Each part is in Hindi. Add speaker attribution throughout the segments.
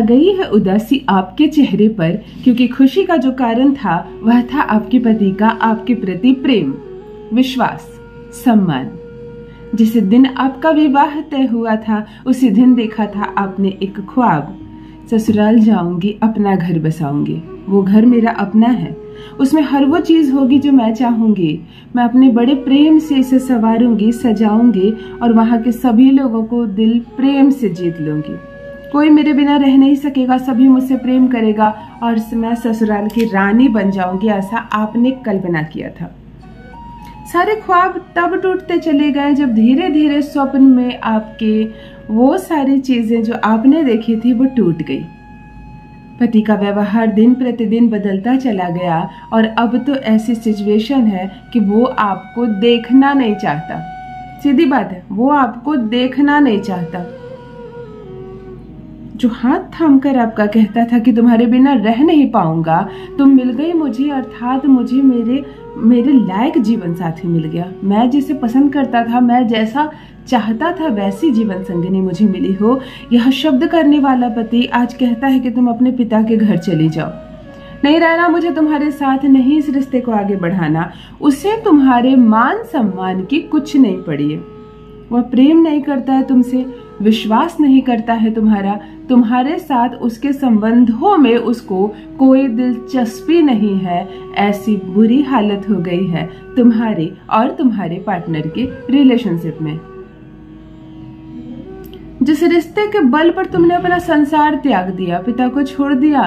Speaker 1: गई है उदासी आपके चेहरे पर, क्योंकि खुशी का जो कारण था वह था आपके पति का आपके प्रति प्रेम, विश्वास, सम्मान। जिस दिन आपका विवाह तय हुआ था उसी दिन देखा था आपने एक ख्वाब, ससुराल जाऊंगी, अपना घर बसाऊंगी, वो घर मेरा अपना है, उसमें हर वो चीज होगी जो मैं चाहूंगी, मैं अपने बड़े प्रेम से इसे संवारूंगी, सजाऊंगी और वहां के सभी लोगों को दिल प्रेम से जीत लूंगी। कोई मेरे बिना रह नहीं सकेगा, सभी मुझसे प्रेम करेगा और मैं ससुराल की रानी बन जाऊंगी, ऐसा आपने कल्पना किया था। सारे ख्वाब तब टूटते चले गए जब धीरे धीरे स्वप्न में आपके वो सारी चीजें जो आपने देखी थी वो टूट गई। पति का व्यवहार दिन प्रतिदिन बदलता चला गया और अब तो ऐसी सिचुएशन है कि वो आपको देखना नहीं चाहता। सीधी बात है, वो आपको देखना नहीं चाहता। जो हाथ थाम कर आपका कहता था कि तुम्हारे बिना रह नहीं पाऊंगा, तुम मिल गई मुझे, अर्थात मुझे मेरे लायक जीवन साथी मिल गया। मैं जिसे पसंद करता था, मैं जैसा चाहता था वैसी जीवन संगिनी मुझे मिली हो। यह शब्द करने वाला पति आज कहता है कि तुम अपने पिता के घर चली जाओ, नहीं रहना मुझे तुम्हारे साथ, नहीं इस रिश्ते को आगे बढ़ाना। उसे तुम्हारे मान सम्मान की कुछ नहीं पड़ी है। वह प्रेम नहीं करता है तुमसे, विश्वास नहीं करता है तुम्हारे साथ, उसके संबंधों में उसको कोई दिलचस्पी नहीं है। ऐसी बुरी हालत हो गई है तुम्हारे और तुम्हारे पार्टनर के रिलेशनशिप में। जिस रिश्ते के बल पर तुमने अपना संसार त्याग दिया, पिता को छोड़ दिया,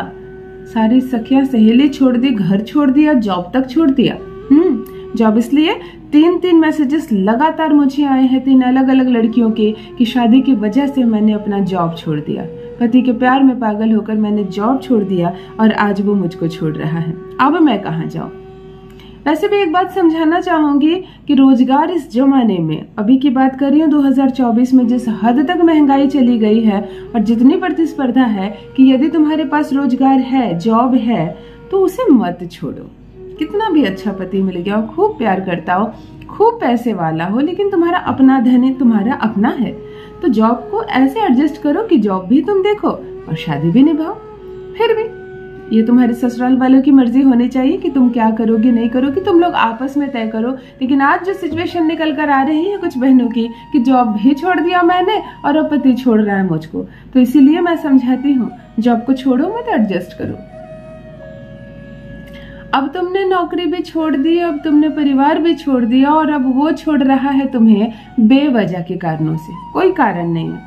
Speaker 1: सारी सखियां सहेली छोड़ दी, घर छोड़ दिया, जॉब तक छोड़ दिया। जॉब इसलिए 3 मैसेजेस लगातार मुझे आए हैं 3 अलग अलग लड़कियों के कि शादी की वजह से मैंने अपना जॉब छोड़ दिया, पति के प्यार में पागल होकर मैंने जॉब छोड़ दिया और आज वो मुझको छोड़ रहा है, अब मैं कहाँ जाऊं। वैसे भी एक बात समझाना चाहूंगी कि रोजगार इस जमाने में, अभी की बात कर रही हूँ 2024 में, जिस हद तक महंगाई चली गई है और जितनी प्रतिस्पर्धा है कि यदि तुम्हारे पास रोजगार है, जॉब है, तो उसे मत छोड़ो। कितना भी अच्छा पति मिल गया हो, खूब प्यार करता हो, खूब पैसे वाला हो, लेकिन तुम्हारा अपना धन है, तुम्हारा अपना है, तो जॉब को ऐसे एडजस्ट करो कि जॉब भी तुम देखो और शादी भी निभाओ। फिर भी ये तुम्हारे ससुराल वालों की मर्जी होनी चाहिए कि तुम क्या करोगे नहीं करोगे, तुम लोग आपस में तय करो। लेकिन आज जो सिचुएशन निकल कर आ रही है कुछ बहनों की कि जॉब भी छोड़ दिया मैंने और अब पति छोड़ रहा है मुझको, तो इसीलिए मैं समझाती हूँ जॉब को छोड़ो मत, एडजस्ट करो। अब तुमने नौकरी भी छोड़ दी, अब तुमने परिवार भी छोड़ दिया और अब वो छोड़ रहा है तुम्हें बेवजह के कारणों से, कोई कारण नहीं है।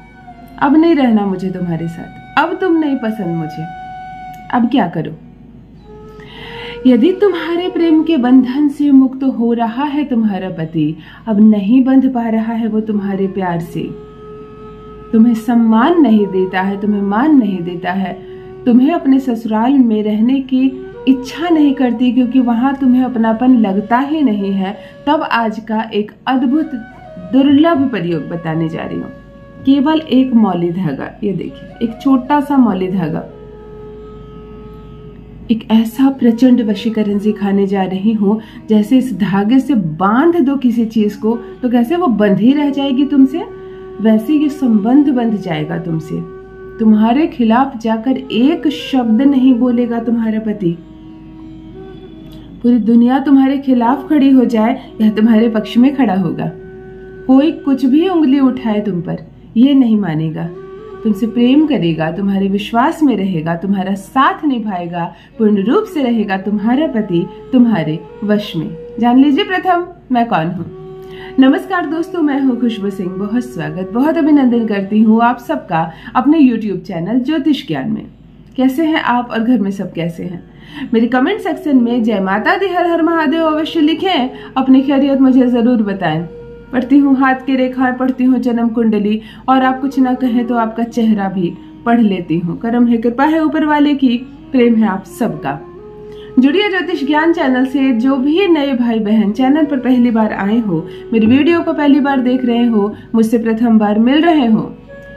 Speaker 1: अब नहीं रहना मुझे तुम्हारे साथ, अब तुम नहीं पसंद मुझे, अब क्या करो। यदि तुम्हारे प्रेम के बंधन से मुक्त हो रहा है तुम्हारा पति, अब नहीं बंध पा रहा है वो तुम्हारे प्यार से, तुम्हें सम्मान नहीं देता है, तुम्हें मान नहीं देता है, तुम्हें अपने ससुराल में रहने की इच्छा नहीं करती क्योंकि वहां तुम्हें अपनापन लगता ही नहीं है, तब आज का एक अद्भुत दुर्लभ प्रयोग बताने जा रही हूँ। केवल एक मौली धागा, ये देखिए एक छोटा सा मौली धागा, एक ऐसा प्रचंड वशीकरण सिखाने जा रही हूँ, जैसे इस धागे से बांध दो किसी चीज को तो कैसे वो बंधी रह जाएगी तुमसे, वैसे ये संबंध बंध जाएगा तुमसे। तुम्हारे खिलाफ जाकर एक शब्द नहीं बोलेगा तुम्हारा पति। पूरी दुनिया तुम्हारे खिलाफ खड़ी हो जाए या तुम्हारे पक्ष में खड़ा होगा, कोई कुछ भी उंगली उठाए तुम पर, ये नहीं मानेगा। तुमसे प्रेम करेगा, तुम्हारे विश्वास में रहेगा, तुम्हारा साथ निभाएगा, पूर्ण रूप से रहेगा तुम्हारा पति तुम्हारे वश में। जान लीजिए प्रथम मैं कौन हूँ। नमस्कार दोस्तों, मैं हूँ खुशबू सिंह। बहुत स्वागत, बहुत अभिनंदन करती हूँ आप सबका अपने YouTube चैनल ज्योतिष ज्ञान में। कैसे हैं आप और घर में सब कैसे हैं? मेरे कमेंट सेक्शन में जय माता दी, हर हर महादेव अवश्य लिखें, अपनी खैरियत मुझे जरूर बताएं। पढ़ती हूँ हाथ की रेखाएं, पढ़ती हूँ जन्म कुंडली और आप कुछ ना कहें तो आपका चेहरा भी पढ़ लेती हूँ। करम है, कृपा है ऊपर वाले की, प्रेम है आप सबका। जुड़िए ज्योतिष ज्ञान चैनल से। जो भी नए भाई बहन चैनल पर पहली बार आए हो, मेरी वीडियो को पहली बार देख रहे हो, मुझसे प्रथम बार मिल रहे हो,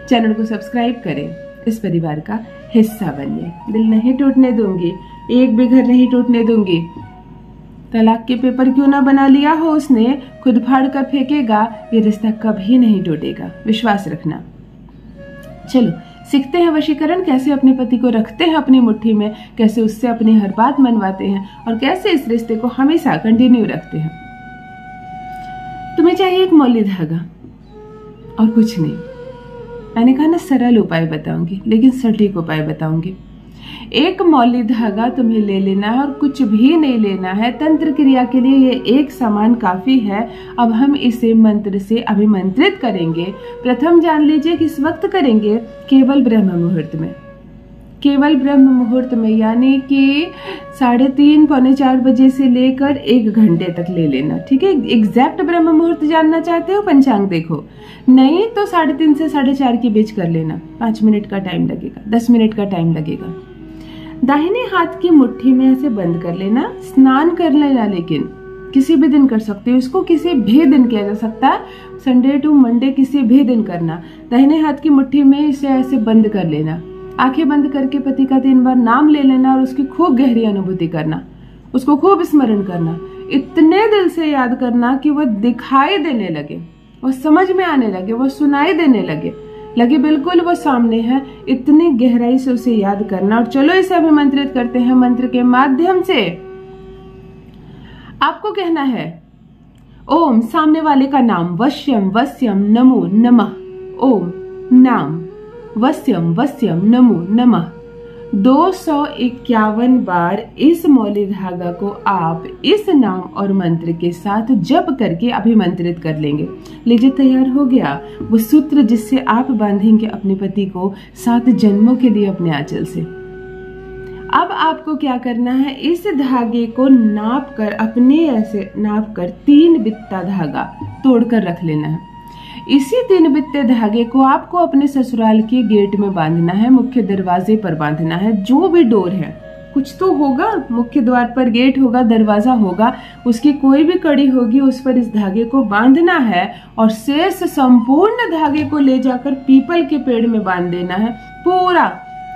Speaker 1: चैनल को सब्सक्राइब करें, इस परिवार का हिस्सा बनिए। दिल नहीं टूटने दूंगी, एक भी घर नहीं टूटने दूंगी। तलाक के पेपर क्यों ना बना लिया हो उसने, खुद फाड़ कर फेंकेगा, ये रिश्ता कभी नहीं टूटेगा, विश्वास रखना। चलो सीखते हैं वशीकरण, कैसे अपने पति को रखते हैं अपनी मुट्ठी में, कैसे उससे अपनी हर बात मनवाते हैं और कैसे इस रिश्ते को हमेशा कंटिन्यू रखते हैं। तुम्हें चाहिए एक मौली धागा और कुछ नहीं। मैंने कहा ना सरल उपाय बताऊंगी, लेकिन सटीक उपाय बताऊंगी। एक मौली धागा तुम्हें ले लेना है और कुछ भी नहीं लेना है। तंत्र क्रिया के लिए ये एक सामान काफी है। अब हम इसे मंत्र से अभिमंत्रित करेंगे। प्रथम जान लीजिए किस वक्त करेंगे, केवल ब्रह्म मुहूर्त में। केवल ब्रह्म मुहूर्त में, यानी कि 3:30 पौने 4 बजे से लेकर 1 घंटे तक ले लेना। ठीक है, एग्जैक्ट ब्रह्म मुहूर्त जानना चाहते हो, पंचांग देखो, नहीं तो 3:30 से 4:30 के बीच कर लेना। 5 मिनट का टाइम लगेगा, 10 मिनट का टाइम लगेगा। दाहिने हाथ की मुट्ठी में ऐसे बंद कर लेना। स्नान कर लेना, लेकिन किसी भी दिन कर सकते हो इसको, किसी भी दिन किया जा सकता है, संडे टू मंडे किसी भी दिन करना। दाहिने हाथ की मुट्ठी में इसे ऐसे बंद कर लेना। आंखें बंद करके पति का 3 बार नाम ले लेना और उसकी खूब गहरी अनुभूति करना, उसको खूब स्मरण करना। इतने दिल से याद करना कि वह दिखाई देने लगे, वह समझ में आने लगे, वह सुनाई देने लगे बिल्कुल वो सामने है। इतनी गहराई से उसे याद करना। और चलो इसे अभिमंत्रित करते हैं मंत्र के माध्यम से। आपको कहना है ओम, सामने वाले का नाम, वश्यम वस्यम नमो नमः। ओम नाम वस्यम वस्यम नमो नमः 251 बार इस मौली धागा को आप इस नाम और मंत्र के साथ जप करके अभिमंत्रित कर लेंगे। लीजिए, तैयार हो गया वो सूत्र जिससे आप बांधेंगे अपने पति को 7 जन्मों के लिए अपने आंचल से। अब आपको क्या करना है, इस धागे को नाप कर, अपने ऐसे नाप कर 3 बित्ता धागा तोड़कर रख लेना है। इसी 3 बित्ते धागे को आपको अपने ससुराल के गेट में बांधना है, मुख्य दरवाजे पर बांधना है। जो भी डोर है, कुछ तो होगा, मुख्य द्वार पर गेट होगा, दरवाजा होगा, उसकी कोई भी कड़ी होगी, उस पर इस धागे को बांधना है और शेष संपूर्ण धागे को ले जाकर पीपल के पेड़ में बांध देना है। पूरा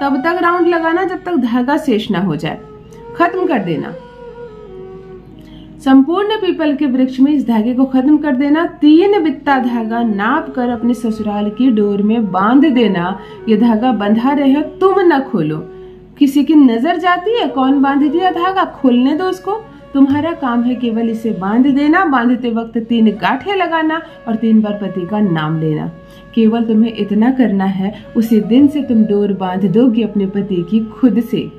Speaker 1: तब तक राउंड लगाना जब तक धागा शेष ना हो जाए, खत्म कर देना। संपूर्ण पीपल के वृक्ष में इस धागे को खत्म कर देना। 3 बित्ता धागा नाप कर अपने ससुराल की डोर में बांध देना। ये धागा बंधा रहे, तुम न खोलो। किसी की नजर जाती है, कौन बांध दिया धागा, खोलने दो उसको। तुम्हारा काम है केवल इसे बांध देना। बांधते वक्त 3 गांठें लगाना और 3 बार पति का नाम लेना। केवल तुम्हें इतना करना है। उसी दिन से तुम डोर बांध दोगे अपने पति की खुद से।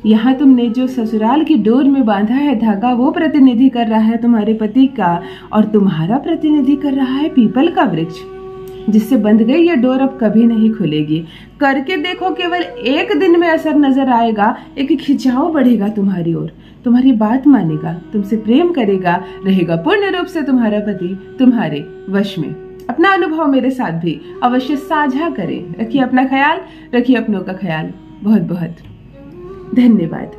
Speaker 1: यहाँ तुमने जो ससुराल की डोर में बांधा है धागा, वो प्रतिनिधि कर रहा है तुम्हारे पति का, और तुम्हारा प्रतिनिधि कर रहा है पीपल का वृक्ष, जिससे बंध गई ये डोर अब कभी नहीं खुलेगी। करके देखो, केवल 1 दिन में असर नजर आएगा। एक खिंचाव बढ़ेगा तुम्हारी ओर, तुम्हारी बात मानेगा, तुमसे प्रेम करेगा, रहेगा पूर्ण रूप से तुम्हारा पति तुम्हारे वश में। अपना अनुभव मेरे साथ भी अवश्य साझा करें। रखिए अपना ख्याल, रखिए अपनों का ख्याल। बहुत बहुत धन्यवाद।